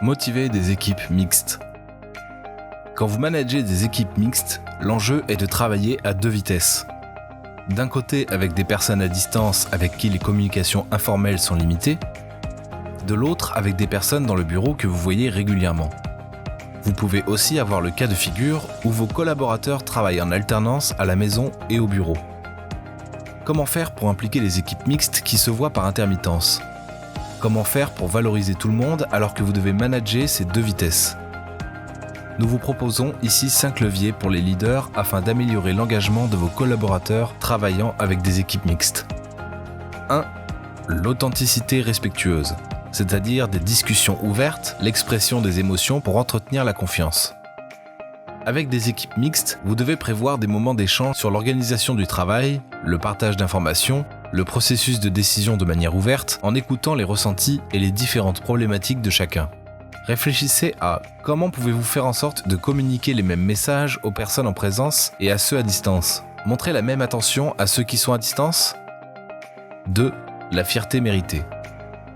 Motiver des équipes mixtes. Quand vous managez des équipes mixtes, l'enjeu est de travailler à deux vitesses. D'un côté avec des personnes à distance avec qui les communications informelles sont limitées, de l'autre avec des personnes dans le bureau que vous voyez régulièrement. Vous pouvez aussi avoir le cas de figure où vos collaborateurs travaillent en alternance à la maison et au bureau. Comment faire pour impliquer les équipes mixtes qui se voient par intermittence ? Comment faire pour valoriser tout le monde alors que vous devez manager ces deux vitesses ? Nous vous proposons ici 5 leviers pour les leaders afin d'améliorer l'engagement de vos collaborateurs travaillant avec des équipes mixtes. 1. L'authenticité respectueuse, c'est-à-dire des discussions ouvertes, l'expression des émotions pour entretenir la confiance. Avec des équipes mixtes, vous devez prévoir des moments d'échange sur l'organisation du travail, le partage d'informations, le processus de décision de manière ouverte, en écoutant les ressentis et les différentes problématiques de chacun. Réfléchissez à comment pouvez-vous faire en sorte de communiquer les mêmes messages aux personnes en présence et à ceux à distance. Montrez la même attention à ceux qui sont à distance. 2. La fierté méritée.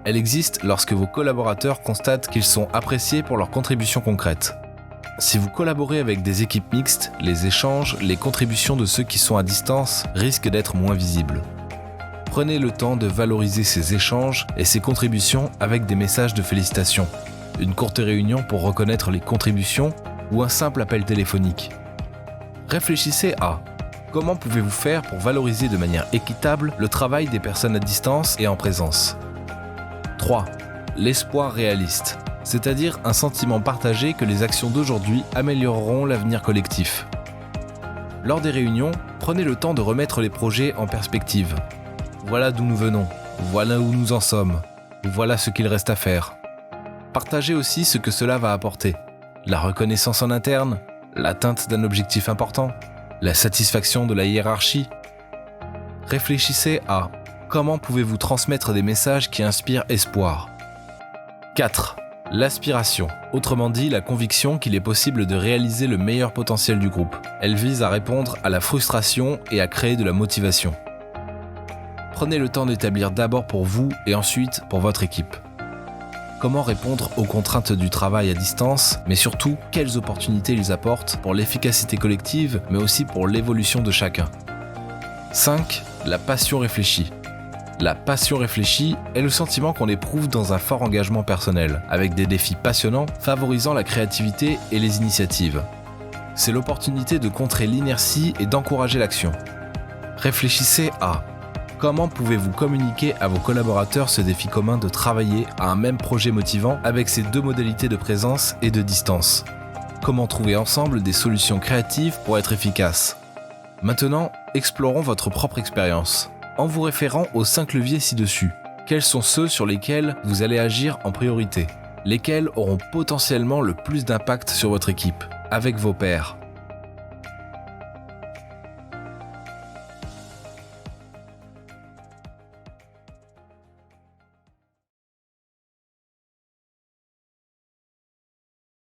Elle existe lorsque vos collaborateurs constatent qu'ils sont appréciés pour leurs contributions concrètes. Si vous collaborez avec des équipes mixtes, les échanges, les contributions de ceux qui sont à distance risquent d'être moins visibles. Prenez le temps de valoriser ces échanges et ces contributions avec des messages de félicitations, une courte réunion pour reconnaître les contributions ou un simple appel téléphonique. Réfléchissez à comment pouvez-vous faire pour valoriser de manière équitable le travail des personnes à distance et en présence. 3. L'espoir réaliste, c'est-à-dire un sentiment partagé que les actions d'aujourd'hui amélioreront l'avenir collectif. Lors des réunions, prenez le temps de remettre les projets en perspective. Voilà d'où nous venons, voilà où nous en sommes, voilà ce qu'il reste à faire. Partagez aussi ce que cela va apporter. La reconnaissance en interne, l'atteinte d'un objectif important, la satisfaction de la hiérarchie. Réfléchissez à comment pouvez-vous transmettre des messages qui inspirent espoir. 4. L'aspiration, autrement dit la conviction qu'il est possible de réaliser le meilleur potentiel du groupe. Elle vise à répondre à la frustration et à créer de la motivation. Prenez le temps d'établir d'abord pour vous et ensuite pour votre équipe. Comment répondre aux contraintes du travail à distance, mais surtout quelles opportunités ils apportent pour l'efficacité collective, mais aussi pour l'évolution de chacun. 5. La passion réfléchie. La passion réfléchie est le sentiment qu'on éprouve dans un fort engagement personnel, avec des défis passionnants favorisant la créativité et les initiatives. C'est l'opportunité de contrer l'inertie et d'encourager l'action. Réfléchissez à comment pouvez-vous communiquer à vos collaborateurs ce défi commun de travailler à un même projet motivant avec ces deux modalités de présence et de distance. Comment trouver ensemble des solutions créatives pour être efficaces. Maintenant, explorons votre propre expérience. En vous référant aux 5 leviers ci-dessus, quels sont ceux sur lesquels vous allez agir en priorité ? Lesquels auront potentiellement le plus d'impact sur votre équipe, avec vos pairs ?